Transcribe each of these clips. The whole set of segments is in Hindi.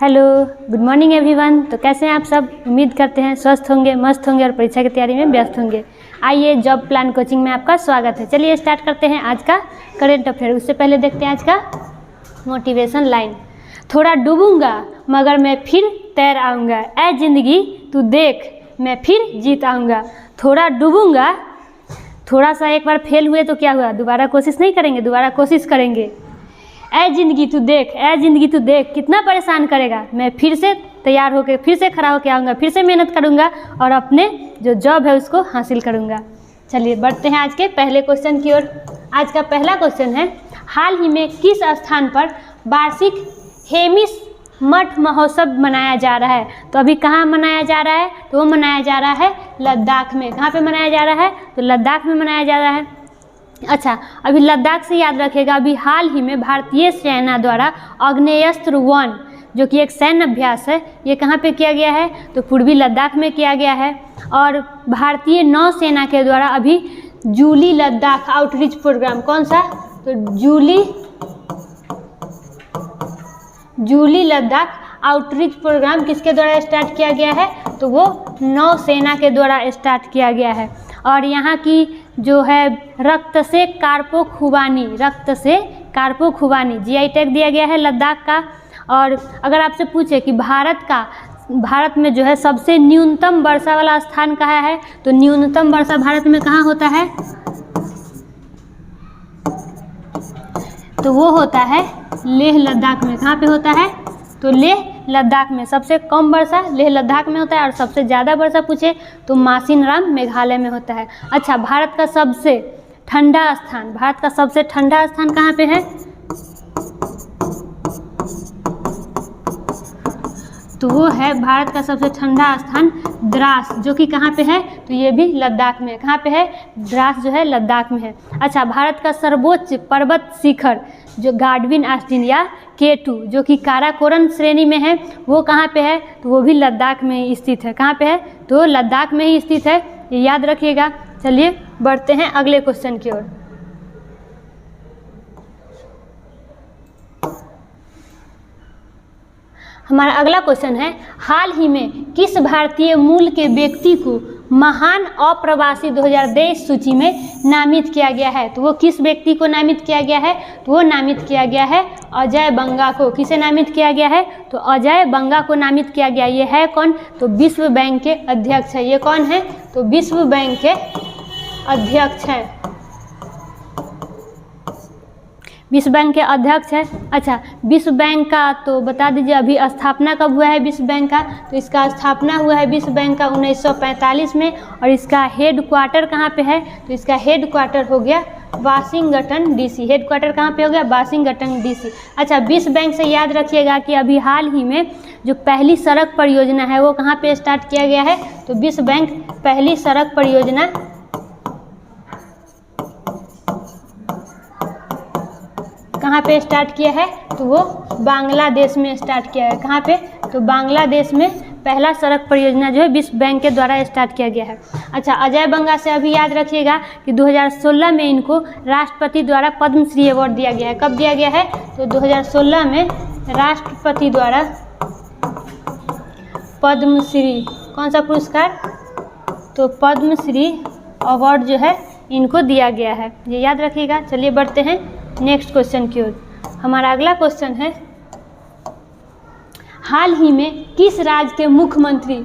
Hello, good morning everyone. तो कैसे हैं आप सब? उम्मीद करते हैं स्वस्थ होंगे, मस्त होंगे और परीक्षा की तैयारी में व्यस्त होंगे। आइए, जॉब प्लान कोचिंग में आपका स्वागत है। चलिए स्टार्ट करते हैं आज का करेंट अफेयर। उससे पहले देखते हैं आज का मोटिवेशन लाइन। थोड़ा डूबूंगा मगर मैं फिर तैर आऊँगा, ऐ जिंदगी तू देख मैं फिर जीत आऊँगा। थोड़ा डूबूंगा, थोड़ा सा एक बार फेल हुए तो क्या हुआ, दोबारा कोशिश नहीं करेंगे, दोबारा कोशिश करेंगे। ऐ जिंदगी तू देख, ऐ जिंदगी तू देख, कितना परेशान करेगा, मैं फिर से तैयार होकर फिर से खड़ा होकर आऊँगा, फिर से मेहनत करूँगा और अपने जो जॉब है उसको हासिल करूँगा। चलिए बढ़ते हैं आज के पहले क्वेश्चन की ओर। आज का पहला क्वेश्चन है, हाल ही में किस स्थान पर वार्षिक हेमिस मठ महोत्सव मनाया जा रहा है? तो अभी कहाँ मनाया जा रहा है? तो वो मनाया जा रहा है लद्दाख में। कहाँ पे मनाया जा रहा है? तो लद्दाख में मनाया जा रहा है। अच्छा, अभी लद्दाख से याद रखेगा, अभी हाल ही में भारतीय सेना द्वारा आग्नेयास्त्र 1 जो कि एक सैन्य अभ्यास है, ये कहाँ पे किया गया है? तो पूर्वी लद्दाख में किया गया है। और भारतीय नौसेना के द्वारा अभी जूली लद्दाख आउटरीच प्रोग्राम, कौन सा? तो जूली लद्दाख आउटरीच प्रोग्राम किसके द्वारा स्टार्ट किया गया है? तो वो नौसेना के द्वारा स्टार्ट किया गया है। और यहाँ की जो है रक्त से कार्पो खुबानी जीआई टैग दिया गया है लद्दाख का। और अगर आपसे पूछे कि भारत में जो है सबसे न्यूनतम वर्षा वाला स्थान कहाँ है? तो न्यूनतम वर्षा भारत में कहाँ होता है? तो वो होता है लेह लद्दाख में। कहाँ पे होता है? तो लेह लद्दाख में। सबसे कम वर्षा लेह लद्दाख में होता है और सबसे ज़्यादा वर्षा पूछे तो मासिनराम मेघालय में होता है। अच्छा, भारत का सबसे ठंडा स्थान कहाँ पे है? तो वो है भारत का सबसे ठंडा स्थान द्रास, जो कि कहाँ पे है? तो ये भी लद्दाख में। कहाँ पे है? द्रास जो है लद्दाख में है। अच्छा, भारत का सर्वोच्च पर्वत शिखर जो गाडविन आस्टिन या K2 जो कि काराकोरम श्रेणी में है, वो कहाँ पे है? तो वो भी लद्दाख में ही स्थित है। कहाँ पे है? तो लद्दाख में ही स्थित है, ये याद रखिएगा। चलिए बढ़ते हैं अगले क्वेश्चन की ओर। हमारा अगला क्वेश्चन है, हाल ही में किस भारतीय मूल के व्यक्ति को महान अप्रवासी 2023 सूची में नामित किया गया है? तो वो किस व्यक्ति को नामित किया गया है? तो वो नामित किया गया है अजय बंगा को। किसे नामित किया गया है? तो अजय बंगा को नामित किया गया। ये है कौन? तो विश्व बैंक के अध्यक्ष है। ये कौन है? तो विश्व बैंक के अध्यक्ष हैं। विश्व बैंक के अध्यक्ष है। अच्छा, विश्व बैंक का तो बता दीजिए अभी स्थापना कब हुआ है विश्व बैंक का? तो इसका स्थापना हुआ है विश्व बैंक का 1945 में। और इसका हेड क्वार्टर कहाँ पे है? तो इसका हेड क्वार्टर हो गया वाशिंगटन डीसी। हेड क्वार्टर कहाँ पे हो गया? Washington DC. अच्छा, विश्व बैंक से याद रखिएगा कि अभी हाल ही में जो पहली सड़क परियोजना है वो कहाँ पे स्टार्ट किया गया है? तो विश्व बैंक पहली सड़क परियोजना कहाँ पे स्टार्ट किया है? तो वो बांग्लादेश में स्टार्ट किया है। कहाँ पे? तो बांग्लादेश में पहला सड़क परियोजना जो है विश्व बैंक के द्वारा स्टार्ट किया गया है। अच्छा, अजय बंगा से अभी याद रखिएगा कि 2016 में इनको राष्ट्रपति द्वारा पद्मश्री अवार्ड दिया गया है। कब दिया गया है? तो 2016 में राष्ट्रपति द्वारा पद्मश्री, कौन सा पुरस्कार? तो पद्मश्री अवार्ड जो है इनको दिया गया है, ये याद रखिएगा। चलिए बढ़ते हैं नेक्स्ट क्वेश्चन की ओर। हमारा अगला क्वेश्चन है, हाल ही में किस राज्य के मुख्यमंत्री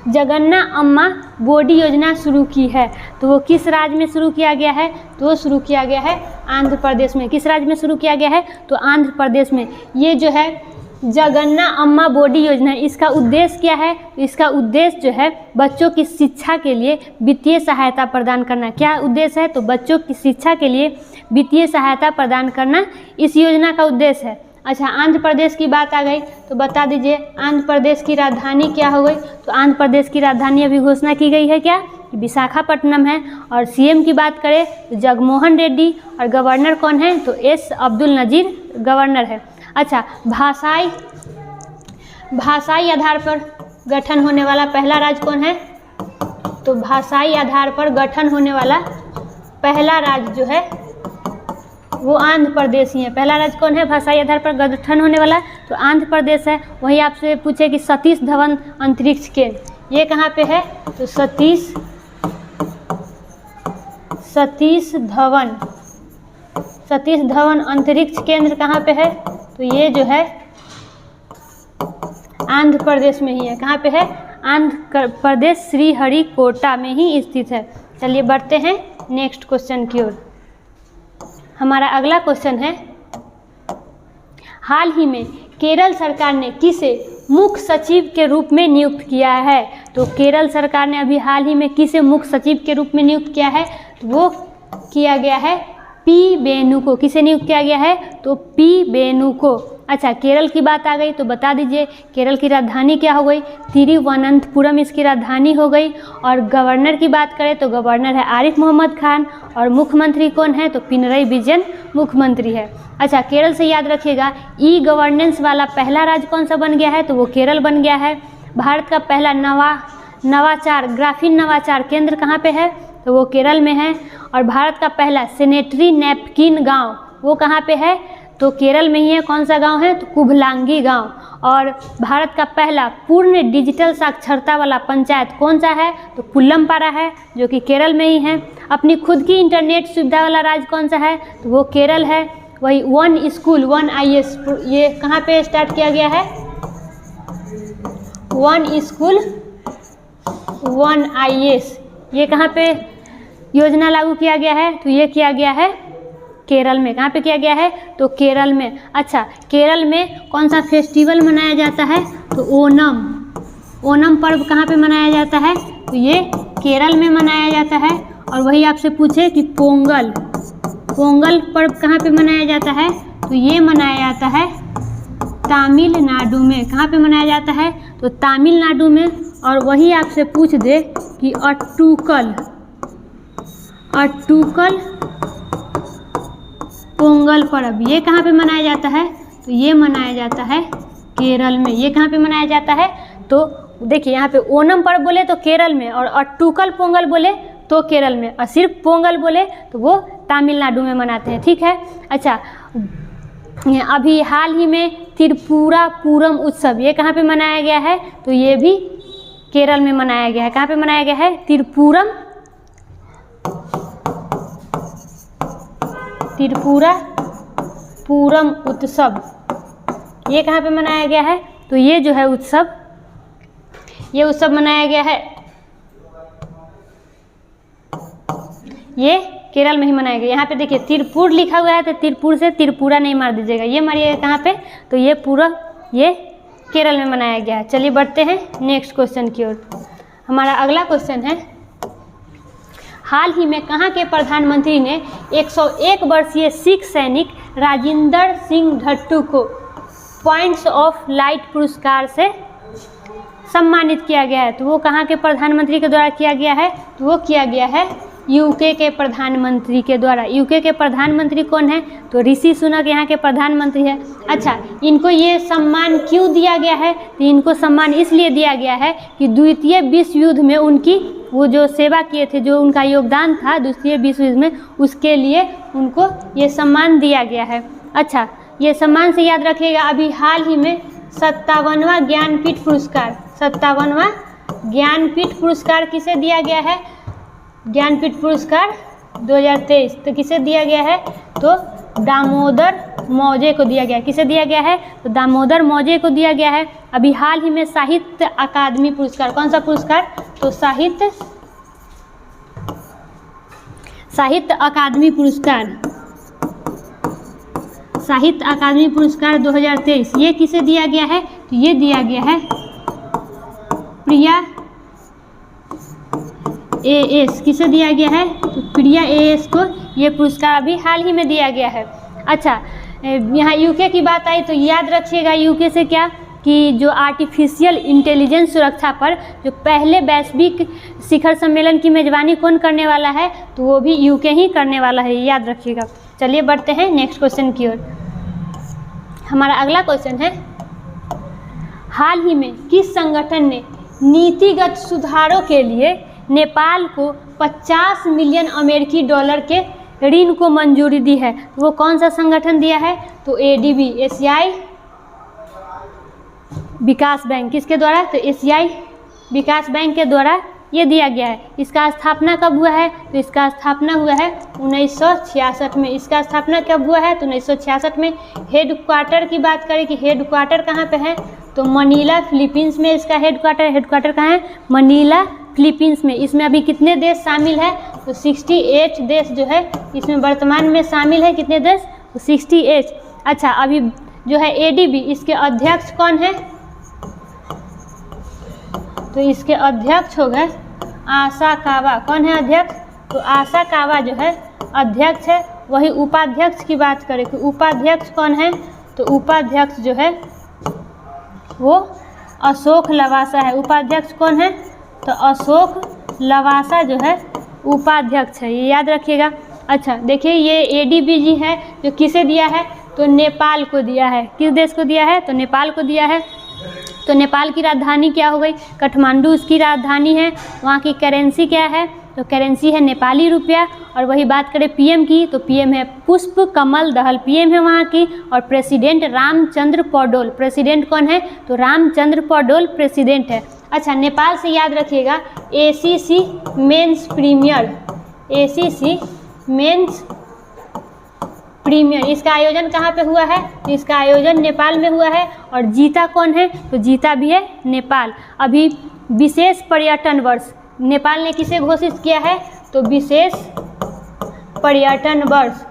जगन्ना अम्मा बोडी योजना शुरू की है? तो वो किस राज्य में शुरू किया गया है? तो वो शुरू किया गया है आंध्र प्रदेश में। किस राज्य में शुरू किया गया है? तो आंध्र प्रदेश में। ये जो है जगन्ना अम्मा बोडी योजना, इसका उद्देश्य क्या है? इसका उद्देश्य जो है बच्चों की शिक्षा के लिए वित्तीय सहायता प्रदान करना। क्या उद्देश्य है? तो बच्चों की शिक्षा के लिए वित्तीय सहायता प्रदान करना इस योजना का उद्देश्य है। अच्छा, आंध्र प्रदेश की बात आ गई तो बता दीजिए आंध्र प्रदेश की राजधानी क्या हो गई? तो आंध्र प्रदेश की राजधानी अभी घोषणा की गई है क्या? विशाखापट्टनम है। और सीएम की बात करें तो जगनमोहन रेड्डी। और गवर्नर कौन है? तो एस अब्दुल नजीर गवर्नर है। अच्छा, भाषाई आधार पर गठन होने वाला पहला राज्य कौन है? तो भाषाई आधार पर गठन होने वाला पहला राज्य जो है वो आंध्र प्रदेश ही है। पहला राज्य कौन है भाषाई आधार पर गठन होने वाला, तो आंध्र प्रदेश है। वही आपसे पूछे कि सतीश धवन अंतरिक्ष केंद्र, ये कहाँ पे है, तो सतीश धवन अंतरिक्ष केंद्र कहाँ पे है, तो ये जो है आंध्र प्रदेश में ही है। कहाँ पे है, आंध्र प्रदेश श्रीहरिकोटा में ही स्थित है। चलिए बढ़ते हैं नेक्स्ट क्वेश्चन की ओर। हमारा अगला क्वेश्चन है, हाल ही में केरल सरकार ने किसे मुख्य सचिव के रूप में नियुक्त किया है, तो केरल सरकार ने अभी हाल ही में किसे मुख्य सचिव के रूप में नियुक्त किया है, तो वो किया गया है पी बेनू को। किसे नियुक्त किया गया है, तो पी बेनू को। अच्छा, केरल की बात आ गई तो बता दीजिए केरल की राजधानी क्या हो गई, तिरुवनंतपुरम इसकी राजधानी हो गई। और गवर्नर की बात करें तो गवर्नर है आरिफ मोहम्मद खान, और मुख्यमंत्री कौन है, तो पिनरई विजयन मुख्यमंत्री है। अच्छा, केरल से याद रखिएगा ई गवर्नेंस वाला पहला राज्य कौन सा बन गया है, तो वो केरल बन गया है। भारत का पहला नवाचार ग्राफीन नवाचार केंद्र कहाँ पे है, तो वो केरल में है। और भारत का पहला सैनिटरी नैपकिन गांव वो कहाँ पे है, तो केरल में ही है। कौन सा गांव है, तो कुभलांगी गांव। और भारत का पहला पूर्ण डिजिटल साक्षरता वाला पंचायत कौन सा है, तो पुल्लमपारा है, जो कि केरल में ही है। अपनी खुद की इंटरनेट सुविधा वाला राज्य कौन सा है, तो वो केरल है। वही वन स्कूल वन IAS ये कहाँ पे स्टार्ट किया गया है, वन स्कूल वन IAS ये कहाँ पे योजना लागू किया गया है, तो ये किया गया है केरल में। कहाँ पे किया गया है, तो केरल में। अच्छा, केरल में कौन सा फेस्टिवल मनाया जाता है, तो ओणम पर्व कहाँ पे मनाया जाता है, तो ये केरल में मनाया जाता है। और वही आपसे पूछे कि पोंगल पर्व कहाँ पे मनाया जाता है, तो ये मनाया जाता है तमिलनाडु में। कहाँ पे मनाया जाता है, तो तमिलनाडु में। और वही आपसे पूछ दे कि अट्टुकल पोंगल पर्व ये कहाँ पे मनाया जाता है, तो ये मनाया जाता है केरल में। ये कहाँ पे मनाया जाता है, तो देखिए यहाँ पे ओणम पर्व बोले तो केरल में, और अट्टुकल पोंगल बोले तो केरल में, और सिर्फ पोंगल बोले तो वो तमिलनाडु में मनाते हैं। ठीक है। अच्छा, अभी हाल ही में त्रिपुरापूरम उत्सव ये कहाँ पे मनाया गया है, तो ये भी केरल में मनाया गया है। कहाँ पे मनाया गया है, त्रिपुरापूरम उत्सव ये कहाँ पे मनाया गया है, तो ये जो है उत्सव मनाया गया है, ये केरल में ही मनाया गया। यहाँ पे देखिए तिरपुर लिखा हुआ है, तो तिरपुर से त्रिपुरा नहीं मार दीजिएगा, ये मारिएगा कहाँ पे, तो ये पूरा ये केरल में मनाया गया है। चलिए बढ़ते हैं नेक्स्ट क्वेश्चन की ओर। हमारा अगला क्वेश्चन है, हाल ही में कहाँ के प्रधानमंत्री ने 101 वर्षीय सिख सैनिक राजिंदर सिंह ढट्टू को पॉइंट्स ऑफ लाइट पुरस्कार से सम्मानित किया गया है, तो वो कहाँ के प्रधानमंत्री के द्वारा किया गया है, तो वो किया गया है यूके के प्रधानमंत्री के द्वारा। यूके के प्रधानमंत्री कौन है, तो ऋषि सुनक यहाँ के प्रधानमंत्री है। अच्छा, इनको ये सम्मान क्यों दिया गया है, तो इनको सम्मान इसलिए दिया गया है कि द्वितीय विश्व युद्ध में उनकी वो जो सेवा किए थे, जो उनका योगदान था द्वितीय विश्व युद्ध में, उसके लिए उनको ये सम्मान दिया गया है। अच्छा, ये सम्मान से याद रखिएगा अभी हाल ही में 57वां ज्ञानपीठ पुरस्कार किसे दिया गया है, ज्ञानपीठ पुरस्कार 2023 तो किसे दिया गया है, तो दामोदर मौजे को दिया गया है। किसे दिया गया है, तो दामोदर मौजे को दिया गया है। अभी हाल ही में साहित्य अकादमी पुरस्कार, कौन सा पुरस्कार, तो साहित्य अकादमी पुरस्कार 2023 ये किसे दिया गया है, तो ये दिया गया है प्रिया AS। किसे दिया गया है, तो प्रिया AS को ये पुरस्कार अभी हाल ही में दिया गया है। अच्छा, यहाँ यूके की बात आई तो याद रखिएगा यूके से क्या कि जो आर्टिफिशियल इंटेलिजेंस सुरक्षा पर जो पहले वैश्विक शिखर सम्मेलन की मेजबानी कौन करने वाला है, तो वो भी यूके ही करने वाला है, याद रखिएगा। चलिए बढ़ते हैं नेक्स्ट क्वेश्चन की ओर। हमारा अगला क्वेश्चन है, हाल ही में किस संगठन ने नीतिगत सुधारों के लिए नेपाल को $50 मिलियन के ऋण को मंजूरी दी है, वो कौन सा संगठन दिया है? तो एडीबी, एशियाई विकास बैंक। किसके द्वारा? तो एशियाई विकास बैंक के द्वारा ये दिया गया है। इसका स्थापना कब हुआ है? तो इसका स्थापना हुआ है 1966 में। इसका स्थापना कब हुआ है? तो 1966 में। हेडक्वार्टर की बात करें कि हेडक्वार्टर कहाँ पे है? तो मनीला, फिलीपींस में इसका हेडक्वार्टर कहाँ है? मनीला, फिलीपींस में। इसमें अभी कितने देश शामिल है? तो 68 देश जो है इसमें वर्तमान में शामिल है। कितने देश? तो 68। अच्छा, अभी जो है एडीबी, इसके अध्यक्ष कौन है? तो इसके अध्यक्ष हो गए आसाकावा। कौन है अध्यक्ष? तो आसाकावा जो है अध्यक्ष है। वही उपाध्यक्ष की बात करें कि उपाध्यक्ष कौन है? तो उपाध्यक्ष जो है वो अशोक लवासा है। उपाध्यक्ष कौन है? तो अशोक लवासा जो है उपाध्यक्ष है, ये याद रखिएगा। अच्छा देखिए, ये एडीबी है जो किसे दिया है? तो नेपाल को दिया है। किस देश को दिया है? तो नेपाल को दिया है। तो नेपाल की राजधानी क्या हो गई? काठमांडू उसकी राजधानी है। वहाँ की करेंसी क्या है? तो करेंसी है नेपाली रुपया। और वही बात करें पीएम की, तो पीएम है पुष्प कमल दहल, पीएम है वहाँ की। और प्रेसिडेंट रामचंद्र पौडोल। प्रेसिडेंट कौन है? तो रामचंद्र पौडोल प्रेसिडेंट है। अच्छा, नेपाल से याद रखिएगा ACC men's premier, ACC men's premier, इसका आयोजन कहाँ पे हुआ है? इसका आयोजन नेपाल में हुआ है। और जीता कौन है? तो जीता भी है नेपाल। अभी विशेष पर्यटन वर्ष नेपाल ने किसे घोषित किया है? तो विशेष पर्यटन वर्ष,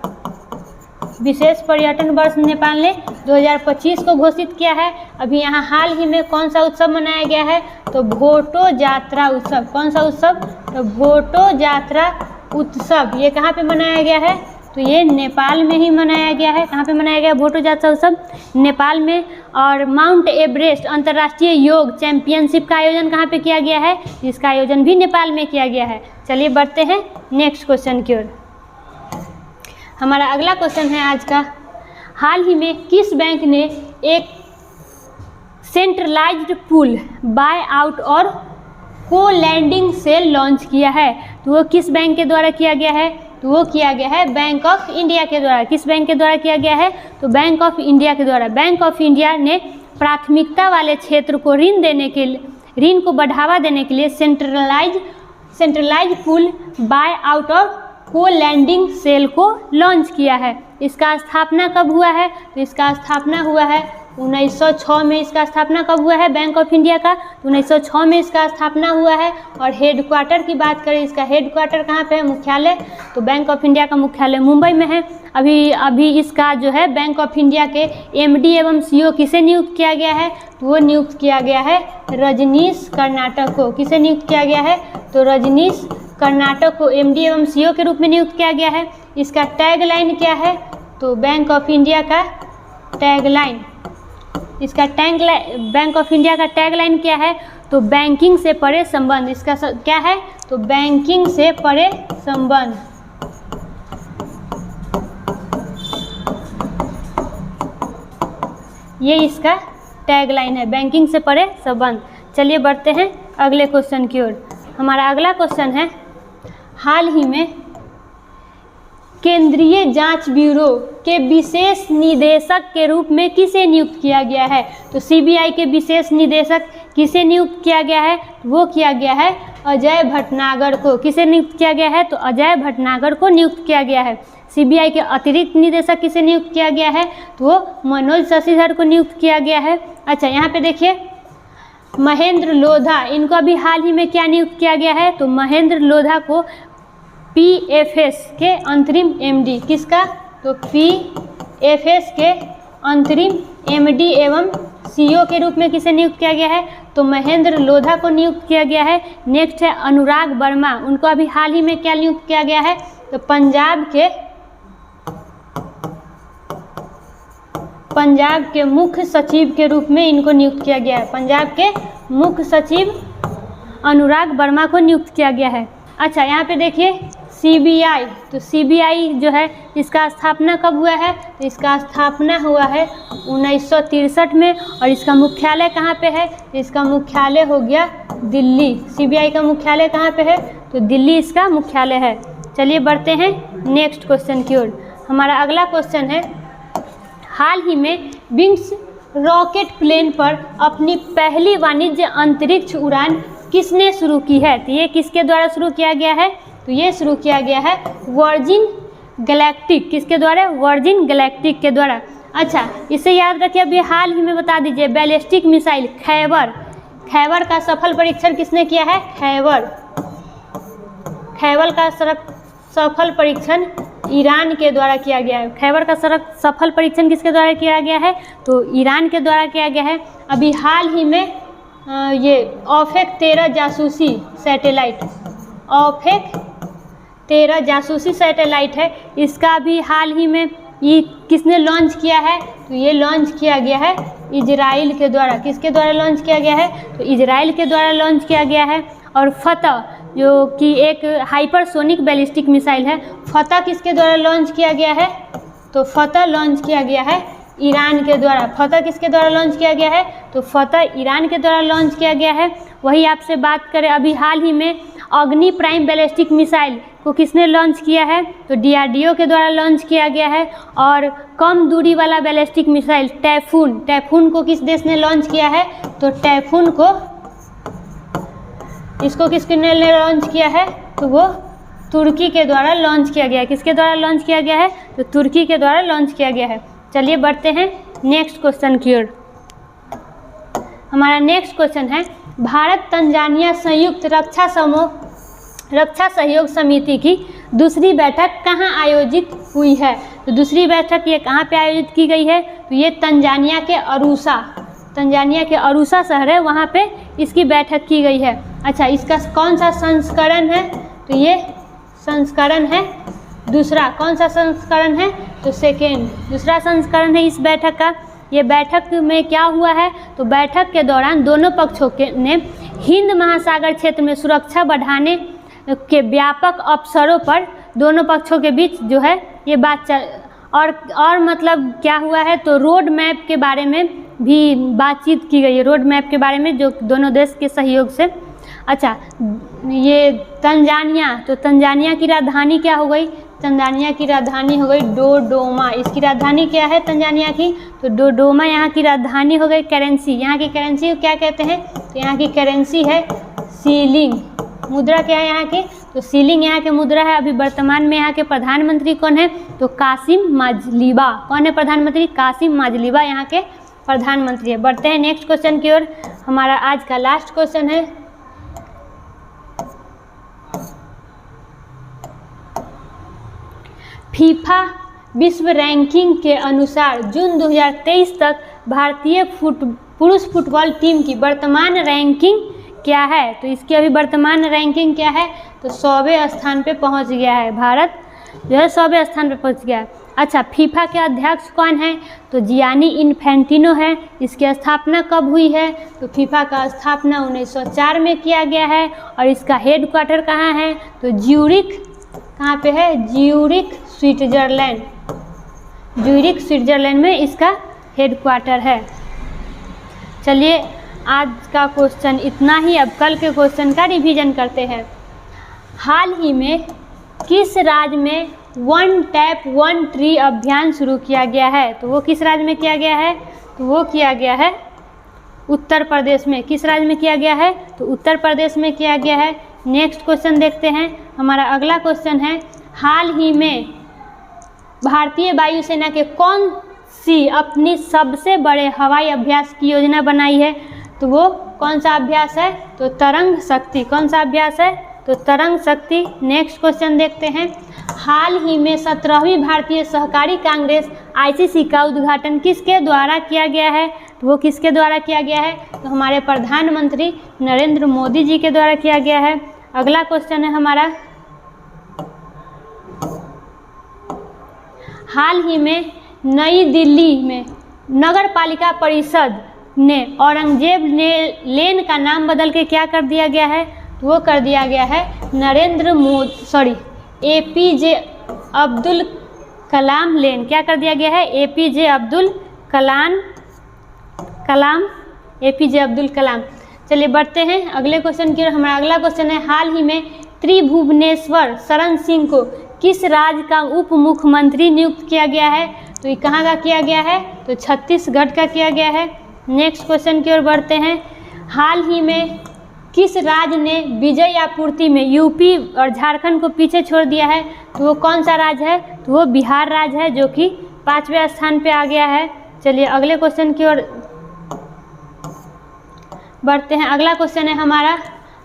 विशेष पर्यटन वर्ष नेपाल ने 2025 को घोषित किया है। अभी यहाँ हाल ही में कौन सा उत्सव मनाया गया है? तो भोटो जात्रा उत्सव। कौन सा उत्सव? तो भोटो जात्रा उत्सव। ये कहाँ पे मनाया गया है? तो ये नेपाल में ही मनाया गया है। कहाँ पे मनाया गया भोटो जात्रा उत्सव? नेपाल में। और माउंट एवरेस्ट अंतर्राष्ट्रीय योग चैंपियनशिप का आयोजन कहाँ पे किया गया है? इसका आयोजन भी नेपाल में किया गया है। चलिए बढ़ते हैं नेक्स्ट क्वेश्चन की ओर। हमारा अगला क्वेश्चन है आज का, हाल ही में किस बैंक ने एक सेंट्रलाइज्ड पूल बाय आउट और को लैंडिंग सेल लॉन्च किया है? तो वो किस बैंक के द्वारा किया गया है? तो वो किया गया है बैंक ऑफ इंडिया के द्वारा। किस बैंक के द्वारा किया गया है? तो बैंक ऑफ इंडिया के द्वारा। बैंक ऑफ इंडिया ने प्राथमिकता वाले क्षेत्र को ऋण देने के लिए, ऋण को बढ़ावा देने के लिए सेंट्रलाइज पूल बाय आउट और को लैंडिंग सेल को लॉन्च किया है। इसका स्थापना कब हुआ है? तो इसका स्थापना हुआ है 1906 में। इसका स्थापना कब हुआ है बैंक ऑफ इंडिया का? 1906 में इसका स्थापना हुआ है। और हेडक्वार्टर की बात करें, इसका हेडक्वार्टर कहाँ पे है? मुख्यालय। तो बैंक ऑफ इंडिया का मुख्यालय मुंबई में है। अभी इसका जो है बैंक ऑफ इंडिया के एमडी एवं सीईओ किसे नियुक्त किया गया है? तो वो नियुक्त किया गया है रजनीश कर्नाटक को। किसे नियुक्त किया गया है? तो रजनीश कर्नाटक को एमडी एवं सीईओ के रूप में नियुक्त किया गया है। इसका टैगलाइन क्या है? तो बैंक ऑफ इंडिया का टैगलाइन, इसका बैंक ऑफ इंडिया का टैगलाइन क्या है? तो बैंकिंग से परे संबंध। इसका क्या है? तो बैंकिंग से परे संबंध। ये इसका टैगलाइन है, बैंकिंग से परे संबंध। चलिए बढ़ते हैं अगले क्वेश्चन की ओर। हमारा अगला क्वेश्चन है, हाल ही में केंद्रीय जांच ब्यूरो के विशेष निदेशक के रूप में किसे नियुक्त किया गया है? तो सीबीआई के विशेष निदेशक किसे नियुक्त किया गया है? वो किया गया है अजय भटनागर को। किसे नियुक्त किया गया है? तो अजय भटनागर को नियुक्त किया गया है। सीबीआई के अतिरिक्त निदेशक किसे नियुक्त किया गया है? तो वो मनोज शशिधर को नियुक्त किया गया है। अच्छा, यहाँ पे देखिए महेंद्र लोधा, इनको अभी हाल ही में क्या नियुक्त किया गया है? तो महेंद्र लोधा को पीएफएस के अंतरिम एमडी। किसका? तो पीएफएस के अंतरिम एमडी एवं सीईओ के रूप में किसे नियुक्त किया गया है? तो महेंद्र लोधा को नियुक्त किया गया है। नेक्स्ट है अनुराग वर्मा, उनको अभी हाल ही में क्या नियुक्त किया गया है? तो पंजाब के मुख्य सचिव के रूप में इनको नियुक्त किया गया है। पंजाब के मुख्य सचिव अनुराग वर्मा को नियुक्त किया गया है। अच्छा, यहाँ पे देखिए सीबीआई, तो सीबीआई जो है इसका स्थापना कब हुआ है? तो इसका स्थापना हुआ है 1963 में। और इसका मुख्यालय कहाँ पे है? तो इसका मुख्यालय हो गया दिल्ली। सीबीआई का मुख्यालय कहाँ पे है? तो दिल्ली इसका मुख्यालय है। चलिए बढ़ते हैं नेक्स्ट क्वेश्चन की ओर। हमारा अगला क्वेश्चन है, हाल ही में विंग्स रॉकेट प्लेन पर अपनी पहली वाणिज्य अंतरिक्ष उड़ान किसने शुरू की है? तो ये किसके द्वारा शुरू किया गया है? तो ये शुरू किया गया है वर्जिन गैलेक्टिक। किसके द्वारा? वर्जिन गैलेक्टिक के द्वारा। अच्छा, इसे याद रखिए। अभी हाल ही में बता दीजिए, बैलिस्टिक मिसाइल खैबर का सफल परीक्षण किसने किया है? खैबर का सफल परीक्षण ईरान के द्वारा किया गया है। खैबर का सफल परीक्षण किसके द्वारा किया गया है? तो ईरान के द्वारा किया गया है। अभी हाल ही में ये ऑफेक 13 जासूसी सैटेलाइट है, इसका भी हाल ही में ये किसने लॉन्च किया है? तो ये लॉन्च किया गया है इजराइल के द्वारा। किसके द्वारा लॉन्च किया गया है? तो इजराइल के द्वारा लॉन्च किया गया है। और फतह, जो कि एक हाइपरसोनिक बैलिस्टिक मिसाइल है, फतह किसके द्वारा लॉन्च किया गया है? तो फतह लॉन्च किया गया है ईरान के द्वारा। फतह किसके द्वारा लॉन्च किया गया है? तो फतह ईरान के द्वारा लॉन्च किया गया है। वही आपसे बात करें, अभी हाल ही में अग्नि प्राइम बैलिस्टिक मिसाइल को किसने लॉन्च किया है? तो DRDO के द्वारा लॉन्च किया गया है। और कम दूरी वाला बैलिस्टिक मिसाइल टाइफून को किस देश ने लॉन्च किया है? तो टाइफून को इसको किसने लॉन्च किया है? तो वो तुर्की के द्वारा लॉन्च किया गया है। किसके द्वारा लॉन्च किया गया है? तो तुर्की के द्वारा लॉन्च किया गया है। चलिए बढ़ते हैं नेक्स्ट क्वेश्चन की ओर। हमारा नेक्स्ट क्वेश्चन है, भारत तंजानिया संयुक्त रक्षा सहयोग समिति की दूसरी बैठक कहाँ आयोजित हुई है? तो दूसरी बैठक ये कहाँ पे आयोजित की गई है? तो ये तंजानिया के अरूसा शहर है, वहाँ पे इसकी बैठक की गई है। अच्छा, इसका कौन सा संस्करण है? तो ये संस्करण है दूसरा। कौन सा संस्करण है? तो सेकेंड, दूसरा संस्करण है इस बैठक का। ये बैठक में क्या हुआ है? तो बैठक के दौरान दोनों पक्षों ने हिंद महासागर क्षेत्र में सुरक्षा बढ़ाने के व्यापक अवसरों पर दोनों पक्षों के बीच जो है ये बात और मतलब क्या हुआ है? तो रोड मैप के बारे में भी बातचीत की गई है, रोड मैप के बारे में, जो दोनों देश के सहयोग से। अच्छा, ये तंजानिया की राजधानी क्या हो गई? तंजानिया की राजधानी हो गई डोडोमा। इसकी राजधानी क्या है तंजानिया की? तो डोडोमा यहाँ की राजधानी हो गई। करेंसी, यहाँ की करेंसी को क्या कहते हैं? तो यहाँ की करेंसी है सीलिंग। मुद्रा क्या है यहाँ की? तो सीलिंग यहाँ के मुद्रा है। अभी वर्तमान में यहाँ के प्रधानमंत्री कौन है? तो कासिम माजलीबा। कौन है प्रधानमंत्री? कासिम माजलीबा यहाँ के प्रधानमंत्री है। बढ़ते हैं नेक्स्ट क्वेश्चन की ओर। हमारा आज का लास्ट क्वेश्चन है, फीफा विश्व रैंकिंग के अनुसार जून 2023 तक भारतीय पुरुष फुटबॉल टीम की वर्तमान रैंकिंग क्या है? तो इसकी अभी वर्तमान रैंकिंग क्या है? तो 100वें स्थान पे पहुंच गया है। भारत जो है 100वें स्थान पे पहुंच गया है। अच्छा, फीफा के अध्यक्ष कौन है? तो जियानी इन्फेंटिनो है। इसकी स्थापना कब हुई है? तो फीफा का स्थापना 1904 में किया गया है। और इसका हेड क्वार्टर कहाँ है? तो ज्यूरिख, कहाँ पे है? ज्यूरिख स्विट्जरलैंड में इसका हेड क्वार्टर है। चलिए, आज का क्वेश्चन इतना ही। अब कल के क्वेश्चन का रिवीजन करते हैं। हाल ही में किस राज्य में वन टैप वन ट्री अभियान शुरू किया गया है? तो वो किस राज्य में किया गया है? तो वो किया गया है उत्तर प्रदेश में। किस राज्य में किया गया है? तो उत्तर प्रदेश में किया गया है। नेक्स्ट क्वेश्चन देखते हैं। हमारा अगला क्वेश्चन है, हाल ही में भारतीय वायुसेना के कौन सी अपनी सबसे बड़े हवाई अभ्यास की योजना बनाई है? तो वो कौन सा अभ्यास है? तो तरंग शक्ति। कौन सा अभ्यास है? तो तरंग शक्ति। नेक्स्ट क्वेश्चन देखते हैं। हाल ही में 17वीं भारतीय सहकारी कांग्रेस ICC का उद्घाटन किसके द्वारा किया गया है? तो वो किसके द्वारा किया गया है? तो हमारे प्रधानमंत्री नरेंद्र मोदी जी के द्वारा किया गया है। अगला क्वेश्चन है हमारा, हाल ही में नई दिल्ली में नगर पालिका परिषद ने औरंगजेब लेन का नाम बदल के क्या कर दिया गया है? तो वो कर दिया गया है APJ अब्दुल कलाम लेन। क्या कर दिया गया है? APJ अब्दुल कलाम। चलिए बढ़ते हैं अगले क्वेश्चन की ओर। हमारा अगला क्वेश्चन है, हाल ही में त्रिभुवनेश्वर शरण सिंह को किस राज्य का उप मुख्यमंत्री नियुक्त किया गया है? तो ये कहाँ का किया गया है? तो छत्तीसगढ़ का किया गया है। नेक्स्ट क्वेश्चन की ओर बढ़ते हैं। हाल ही में किस राज्य ने बिजली आपूर्ति में यूपी और झारखंड को पीछे छोड़ दिया है? तो वो कौन सा राज्य है? तो वो बिहार राज्य है, जो कि 5वें स्थान पे आ गया है। चलिए अगले क्वेश्चन की ओर बढ़ते हैं। अगला क्वेश्चन है हमारा,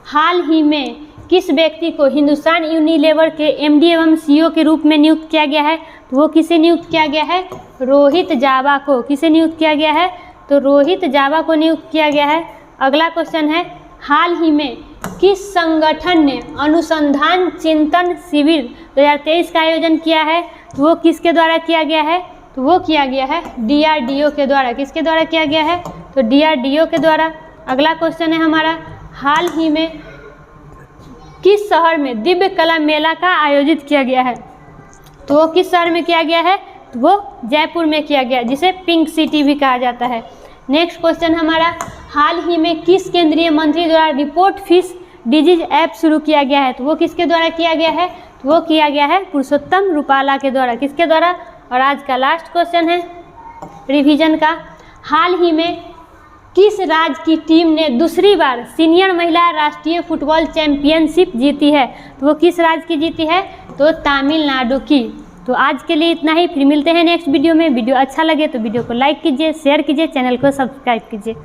हाल ही में किस व्यक्ति को हिंदुस्तान यूनिलीवर के एमडी एवं सीईओ के रूप में नियुक्त किया गया है? तो वो किसे नियुक्त किया गया है? रोहित जावा को। किसे नियुक्त किया गया है? तो रोहित जावा को नियुक्त किया गया है। अगला क्वेश्चन है, हाल ही में किस संगठन ने अनुसंधान चिंतन शिविर 2023 का आयोजन किया है? तो वो किसके द्वारा किया गया है? तो वो किया गया है DRDO के द्वारा। किसके द्वारा किया गया है? तो DRDO के द्वारा। अगला क्वेश्चन है हमारा, हाल ही में किस शहर में दिव्य कला मेला का आयोजित किया गया है? तो वो किस शहर में किया गया है? तो वो जयपुर में किया गया, जिसे पिंक सिटी भी कहा जाता है। नेक्स्ट क्वेश्चन हमारा, हाल ही में किस केंद्रीय मंत्री द्वारा रिपोर्ट फिश डिजीज ऐप शुरू किया गया है? तो वो किसके द्वारा किया गया है? तो वो किया गया है पुरुषोत्तम रूपाला के द्वारा। किसके द्वारा? और आज का लास्ट क्वेश्चन है रिवीजन का, हाल ही में किस राज्य की टीम ने दूसरी बार सीनियर महिला राष्ट्रीय फुटबॉल चैंपियनशिप जीती है? तो वो किस राज्य की जीती है? तो तमिलनाडु की। तो आज के लिए इतना ही, फिर मिलते हैं नेक्स्ट वीडियो में। वीडियो अच्छा लगे तो वीडियो को लाइक कीजिए, शेयर कीजिए, चैनल को सब्सक्राइब कीजिए।